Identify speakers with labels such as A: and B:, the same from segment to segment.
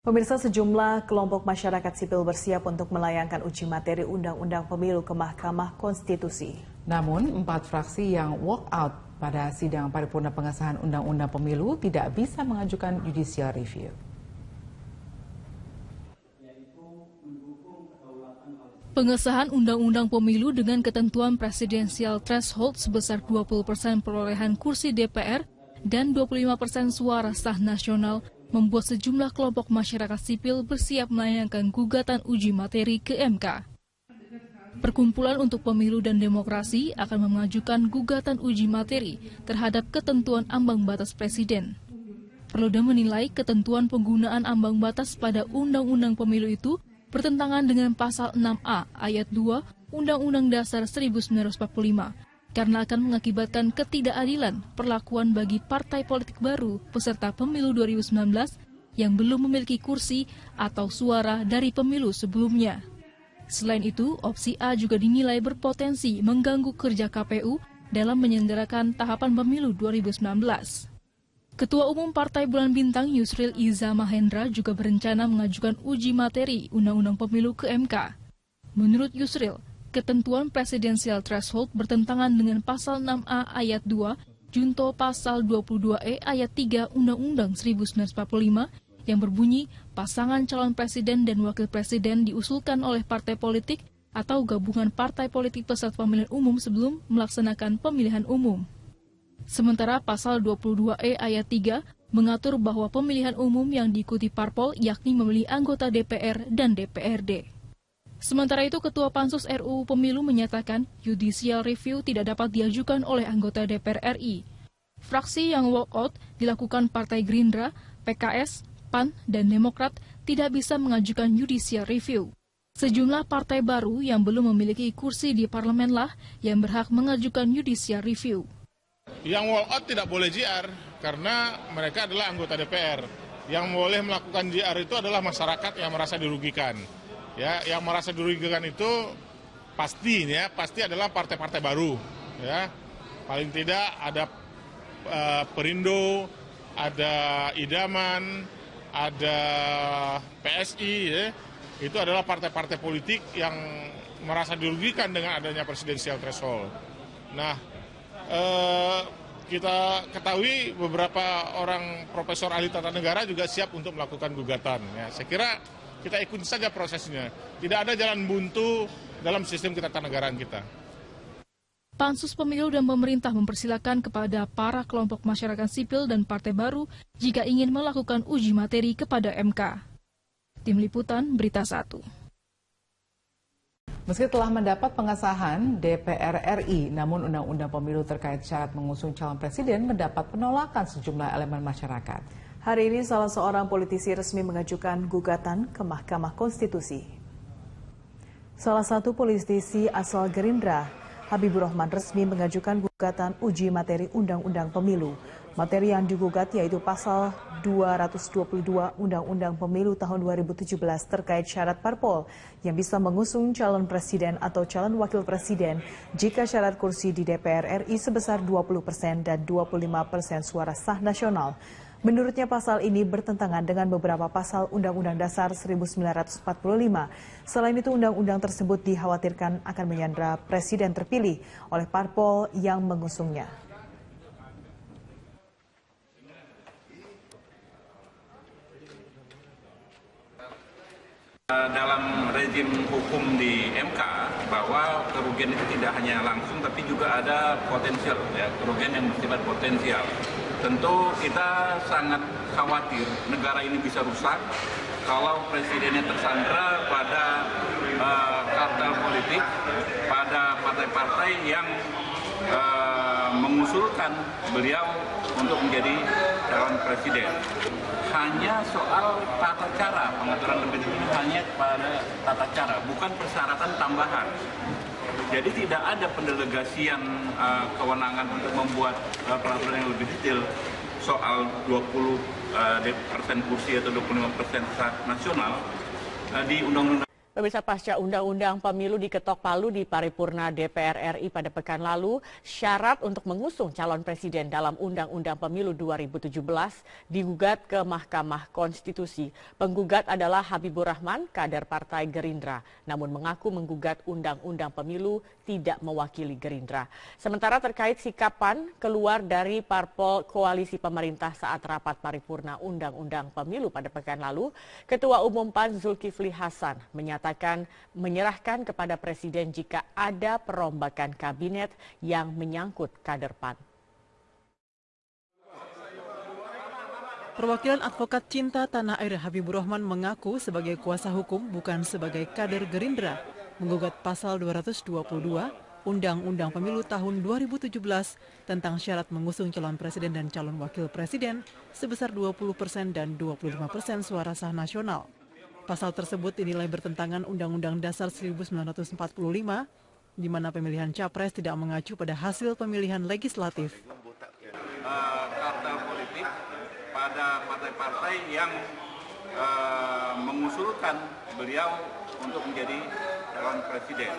A: Pemirsa, sejumlah kelompok masyarakat sipil bersiap untuk melayangkan uji materi Undang-Undang Pemilu ke Mahkamah Konstitusi.
B: Namun, 4 fraksi yang walk out pada sidang paripurna pengesahan Undang-Undang Pemilu tidak bisa mengajukan judicial review.
C: Pengesahan Undang-Undang Pemilu dengan ketentuan presidensial threshold sebesar 20% perolehan kursi DPR dan 25% suara sah nasional membuat sejumlah kelompok masyarakat sipil bersiap melayangkan gugatan uji materi ke MK. Perkumpulan untuk Pemilu dan Demokrasi akan mengajukan gugatan uji materi terhadap ketentuan ambang batas presiden. Perludem menilai ketentuan penggunaan ambang batas pada Undang-Undang Pemilu itu bertentangan dengan Pasal 6A Ayat 2 Undang-Undang Dasar 1945 karena akan mengakibatkan ketidakadilan perlakuan bagi partai politik baru peserta pemilu 2019 yang belum memiliki kursi atau suara dari pemilu sebelumnya. Selain itu, opsi A juga dinilai berpotensi mengganggu kerja KPU dalam menyelenggarakan tahapan pemilu 2019. Ketua Umum Partai Bulan Bintang Yusril Iza Mahendra juga berencana mengajukan uji materi Undang-Undang Pemilu ke MK. Menurut Yusril, ketentuan presidensial threshold bertentangan dengan Pasal 6A Ayat 2, Junto Pasal 22E Ayat 3 Undang-Undang 1945 yang berbunyi pasangan calon presiden dan wakil presiden diusulkan oleh partai politik atau gabungan partai politik peserta pemilihan umum sebelum melaksanakan pemilihan umum. Sementara Pasal 22E Ayat 3 mengatur bahwa pemilihan umum yang diikuti parpol yakni memilih anggota DPR dan DPRD. Sementara itu, Ketua Pansus RUU Pemilu menyatakan judicial review tidak dapat diajukan oleh anggota DPR RI. Fraksi yang walkout dilakukan Partai Gerindra, PKS, PAN, dan Demokrat tidak bisa mengajukan judicial review. Sejumlah partai baru yang belum memiliki kursi di parlemen lah yang berhak mengajukan judicial review.
D: Yang walkout tidak boleh JR karena mereka adalah anggota DPR. Yang boleh melakukan JR itu adalah masyarakat yang merasa dirugikan. Ya, yang merasa dirugikan itu pasti adalah partai-partai baru. Ya, paling tidak ada Perindo, ada Idaman, ada PSI. Ya. Itu adalah partai-partai politik yang merasa dirugikan dengan adanya presidensial threshold. Nah, kita ketahui beberapa orang profesor ahli tata negara juga siap untuk melakukan gugatan. Ya, saya kira kita ikuti saja prosesnya. Tidak ada jalan buntu dalam sistem ketatanegaraan kita.
C: Pansus Pemilu dan pemerintah mempersilakan kepada para kelompok masyarakat sipil dan partai baru jika ingin melakukan uji materi kepada MK. Tim Liputan, Berita 1.
B: Meski telah mendapat pengesahan DPR RI, namun Undang-Undang Pemilu terkait syarat mengusung calon presiden mendapat penolakan sejumlah elemen masyarakat.
A: Hari ini salah seorang politisi resmi mengajukan gugatan ke Mahkamah Konstitusi. Salah satu politisi asal Gerindra, Habibur Rahman, resmi mengajukan gugatan uji materi Undang-Undang Pemilu. Materi yang digugat yaitu Pasal 222 Undang-Undang Pemilu tahun 2017 terkait syarat parpol yang bisa mengusung calon presiden atau calon wakil presiden jika syarat kursi di DPR RI sebesar 20% dan 25% suara sah nasional. Menurutnya pasal ini bertentangan dengan beberapa pasal Undang-Undang Dasar 1945. Selain itu, undang-undang tersebut dikhawatirkan akan menyandera presiden terpilih oleh parpol yang mengusungnya.
E: Dalam rezim hukum di MK bahwa kerugian itu tidak hanya langsung tapi juga ada potensial, ya, kerugian yang bersifat potensial. Tentu kita sangat khawatir negara ini bisa rusak kalau presidennya tersandra pada kartel politik, pada partai-partai yang mengusulkan beliau untuk menjadi calon presiden. Hanya soal tata cara, pengaturan lebih dulu hanya pada tata cara, bukan persyaratan tambahan. Jadi tidak ada pendelegasian kewenangan untuk membuat peraturan yang lebih detail soal 20% kursi atau 25% nasional di Undang-Undang.
F: Pemirsa, pasca Undang-Undang Pemilu diketok palu di paripurna DPR RI pada pekan lalu, syarat untuk mengusung calon presiden dalam Undang-Undang Pemilu 2017 digugat ke Mahkamah Konstitusi. Penggugat adalah Habibur Rahman, kader Partai Gerindra, namun mengaku menggugat Undang-Undang Pemilu tidak mewakili Gerindra. Sementara terkait sikapan keluar dari parpol koalisi pemerintah saat rapat paripurna Undang-Undang Pemilu pada pekan lalu, Ketua Umum PAN Zulkifli Hasan menyerahkan kepada Presiden jika ada perombakan kabinet yang menyangkut kader PAN.
G: Perwakilan advokat cinta tanah air Habibur Rahman mengaku sebagai kuasa hukum bukan sebagai kader Gerindra menggugat pasal 222 Undang-Undang Pemilu tahun 2017 tentang syarat mengusung calon presiden dan calon wakil presiden sebesar 20% dan 25% suara sah nasional. Pasal tersebut dinilai bertentangan Undang-Undang Dasar 1945, di mana pemilihan capres tidak mengacu pada hasil pemilihan legislatif.
E: Kartel politik pada partai-partai yang mengusulkan beliau untuk menjadi calon presiden,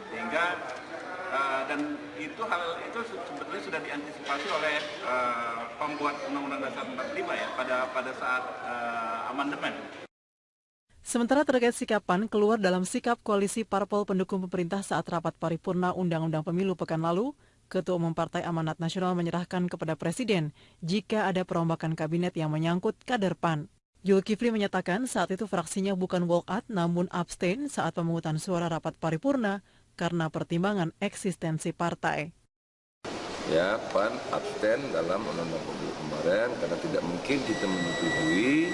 E: sehingga dan hal itu sebetulnya sudah diantisipasi oleh pembuat Undang-Undang Dasar 45 ya pada saat amandemen.
G: Sementara terkait sikapan keluar dalam sikap koalisi parpol pendukung pemerintah saat rapat paripurna Undang-Undang Pemilu pekan lalu, Ketua Umum Partai Amanat Nasional menyerahkan kepada Presiden jika ada perombakan kabinet yang menyangkut kader PAN. Zulkifli menyatakan saat itu fraksinya bukan walk out namun abstain saat pemungutan suara rapat paripurna karena pertimbangan eksistensi partai.
H: Ya, PAN abstain dalam Undang-Undang Pemilu kemarin karena tidak mungkin kita menyetujui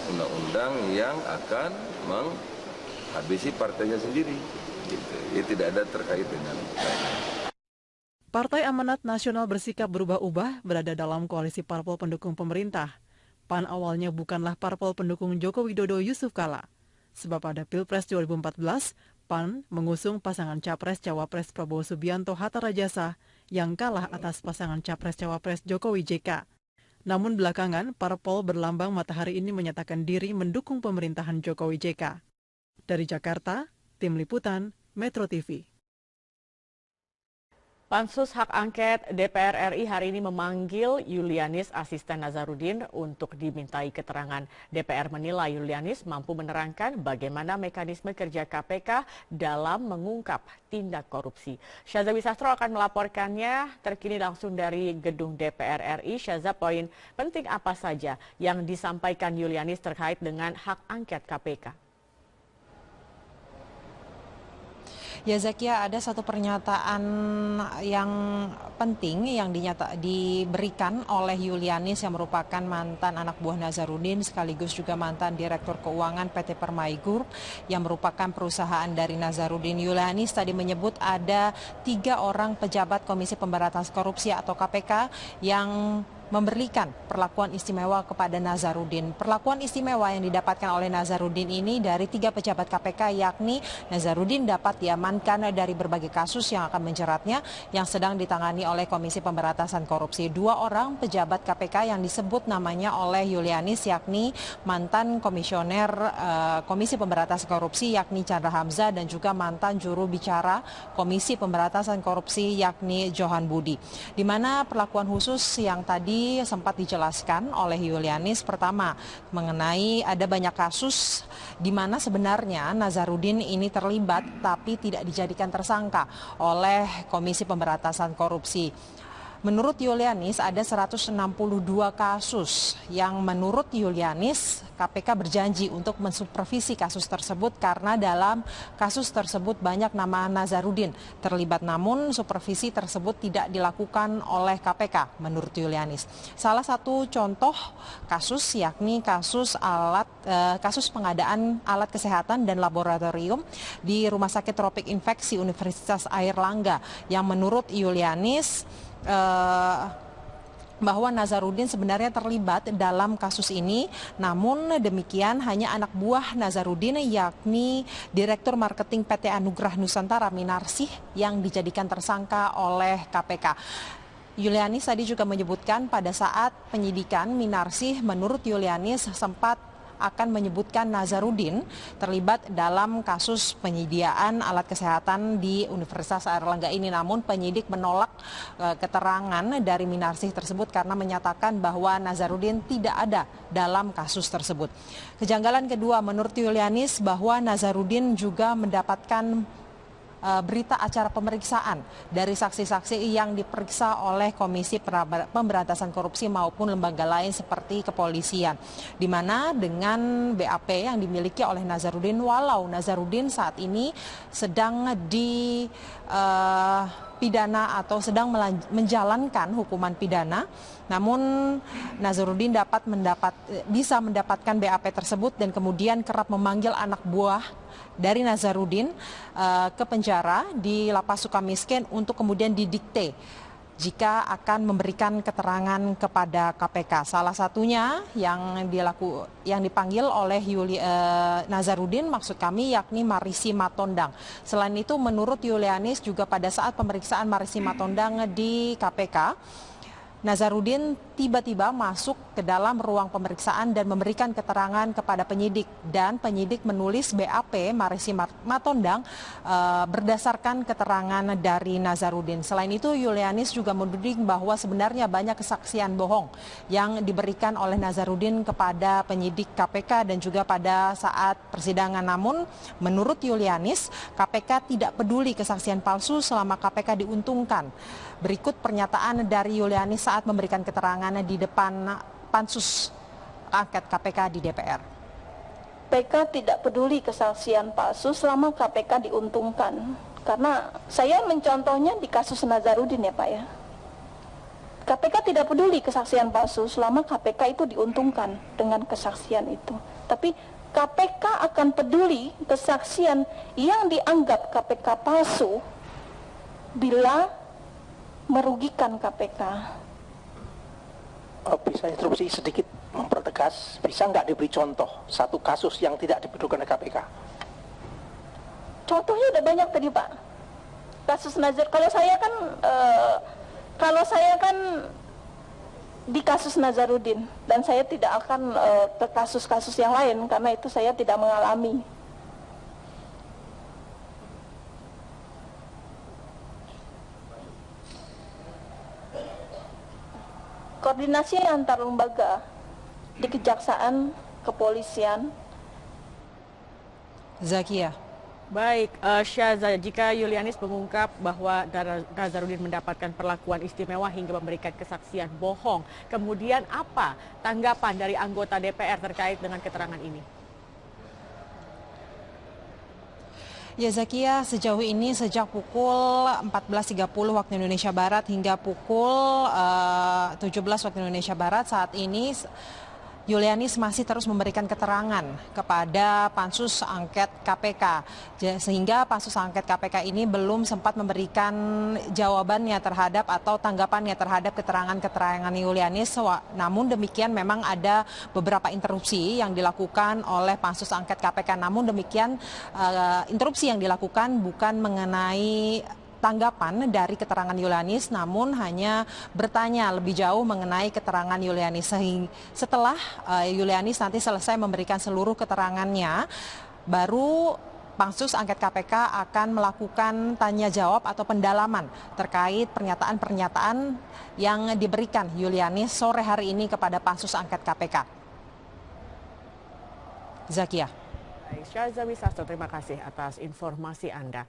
H: undang-undang yang akan menghabisi partainya sendiri. Gitu. Ya, tidak ada terkait dengan
G: Partai Amanat Nasional bersikap berubah-ubah berada dalam koalisi parpol pendukung pemerintah. PAN awalnya bukanlah parpol pendukung Joko Widodo Yusuf Kala. Sebab pada Pilpres 2014, PAN mengusung pasangan Capres-Cawapres Prabowo Subianto Hatta Rajasa yang kalah atas pasangan Capres-Cawapres Jokowi JK. Namun belakangan, parpol berlambang matahari ini menyatakan diri mendukung pemerintahan Jokowi JK. Dari Jakarta, Tim Liputan, Metro TV.
F: Pansus Hak Angket DPR RI hari ini memanggil Yulianis asisten Nazarudin untuk dimintai keterangan. DPR menilai Yulianis mampu menerangkan bagaimana mekanisme kerja KPK dalam mengungkap tindak korupsi. Syaza Wisastro akan melaporkannya terkini langsung dari gedung DPR RI. Syaza, poin penting apa saja yang disampaikan Yulianis terkait dengan hak angket KPK?
I: Ya Zakia, ada satu pernyataan yang penting yang diberikan oleh Yulianis yang merupakan mantan anak buah Nazarudin sekaligus juga mantan Direktur Keuangan PT Permai Group yang merupakan perusahaan dari Nazarudin. Yulianis tadi menyebut ada 3 orang pejabat Komisi Pemberantasan Korupsi atau KPK yang memberikan perlakuan istimewa kepada Nazarudin. Perlakuan istimewa yang didapatkan oleh Nazarudin ini dari 3 pejabat KPK, yakni Nazarudin dapat diamankan dari berbagai kasus yang akan menjeratnya yang sedang ditangani oleh Komisi Pemberantasan Korupsi. 2 orang pejabat KPK yang disebut namanya oleh Yulianis yakni mantan komisioner Komisi Pemberantasan Korupsi yakni Chandra Hamzah dan juga mantan juru bicara Komisi Pemberantasan Korupsi yakni Johan Budi. Di mana perlakuan khusus yang tadi sempat dijelaskan oleh Yulianis pertama mengenai ada banyak kasus di mana sebenarnya Nazarudin ini terlibat tapi tidak dijadikan tersangka oleh Komisi Pemberantasan Korupsi. Menurut Yulianis ada 162 kasus yang menurut Yulianis KPK berjanji untuk mensupervisi kasus tersebut karena dalam kasus tersebut banyak nama Nazarudin terlibat, namun supervisi tersebut tidak dilakukan oleh KPK menurut Yulianis. Salah satu contoh kasus yakni kasus pengadaan alat kesehatan dan laboratorium di Rumah Sakit Tropik Infeksi Universitas Airlangga yang menurut Yulianis bahwa Nazarudin sebenarnya terlibat dalam kasus ini, namun demikian hanya anak buah Nazarudin yakni Direktur Marketing PT Anugrah Nusantara Minarsih yang dijadikan tersangka oleh KPK. Yulianis tadi juga menyebutkan pada saat penyidikan Minarsih menurut Yulianis sempat akan menyebutkan Nazarudin terlibat dalam kasus penyediaan alat kesehatan di Universitas Airlangga ini. Namun penyidik menolak keterangan dari Minarsih tersebut karena menyatakan bahwa Nazarudin tidak ada dalam kasus tersebut. Kejanggalan kedua menurut Yulianis bahwa Nazarudin juga mendapatkan berita acara pemeriksaan dari saksi-saksi yang diperiksa oleh Komisi Pemberantasan Korupsi maupun lembaga lain seperti kepolisian, di mana dengan BAP yang dimiliki oleh Nazarudin, walau Nazarudin saat ini sedang pidana atau sedang menjalankan hukuman pidana, namun Nazarudin bisa mendapatkan BAP tersebut dan kemudian kerap memanggil anak buah dari Nazarudin ke penjara di Lapas Sukamiskin untuk kemudian didikte jika akan memberikan keterangan kepada KPK. Salah satunya yang dipanggil oleh Nazarudin, maksud kami, yakni Marisi Matondang. Selain itu, menurut Yulianis juga pada saat pemeriksaan Marisi Matondang di KPK, Nazarudin tiba-tiba masuk ke dalam ruang pemeriksaan dan memberikan keterangan kepada penyidik, dan penyidik menulis BAP Marisi Matondang berdasarkan keterangan dari Nazarudin. Selain itu, Yulianis juga menuding bahwa sebenarnya banyak kesaksian bohong yang diberikan oleh Nazarudin kepada penyidik KPK dan juga pada saat persidangan. Namun menurut Yulianis, KPK tidak peduli kesaksian palsu selama KPK diuntungkan. Berikut pernyataan dari Yulianis saat memberikan keterangan di depan pansus angket KPK di DPR.
J: KPK tidak peduli kesaksian palsu selama KPK diuntungkan. Karena saya mencontohnya di kasus Nazarudin ya Pak ya. KPK tidak peduli kesaksian palsu selama KPK itu diuntungkan dengan kesaksian itu. Tapi KPK akan peduli kesaksian yang dianggap KPK palsu bila merugikan KPK.
K: Bisa instruksi sedikit mempertegas, bisa nggak diberi contoh satu kasus yang tidak dipedulikan oleh KPK?
J: Contohnya udah banyak tadi Pak. Kasus Nazar, kalau saya kan di kasus Nazarudin, dan saya tidak akan ke kasus-kasus yang lain karena itu saya tidak mengalami. Koordinasi antar lembaga di kejaksaan, kepolisian.
F: Zakia. Baik, Syaza, jika Yulianis mengungkap bahwa Nazarudin mendapatkan perlakuan istimewa hingga memberikan kesaksian bohong, kemudian apa tanggapan dari anggota DPR terkait dengan keterangan ini?
I: Ya Zakia, sejauh ini sejak pukul 14.30 waktu Indonesia Barat hingga pukul 17 waktu Indonesia Barat, saat ini Yulianis masih terus memberikan keterangan kepada pansus angket KPK, sehingga pansus angket KPK ini belum sempat memberikan jawabannya terhadap atau tanggapannya terhadap keterangan-keterangan Yulianis. Namun demikian memang ada beberapa interupsi yang dilakukan oleh pansus angket KPK. Namun demikian interupsi yang dilakukan bukan mengenai tanggapan dari keterangan Yulianis, namun hanya bertanya lebih jauh mengenai keterangan Yulianis. Setelah Yulianis nanti selesai memberikan seluruh keterangannya, baru pansus angket KPK akan melakukan tanya jawab atau pendalaman terkait pernyataan-pernyataan yang diberikan Yulianis sore hari ini kepada pansus angket KPK. Zakia.
F: Syaza Wisasto, terima kasih atas informasi Anda.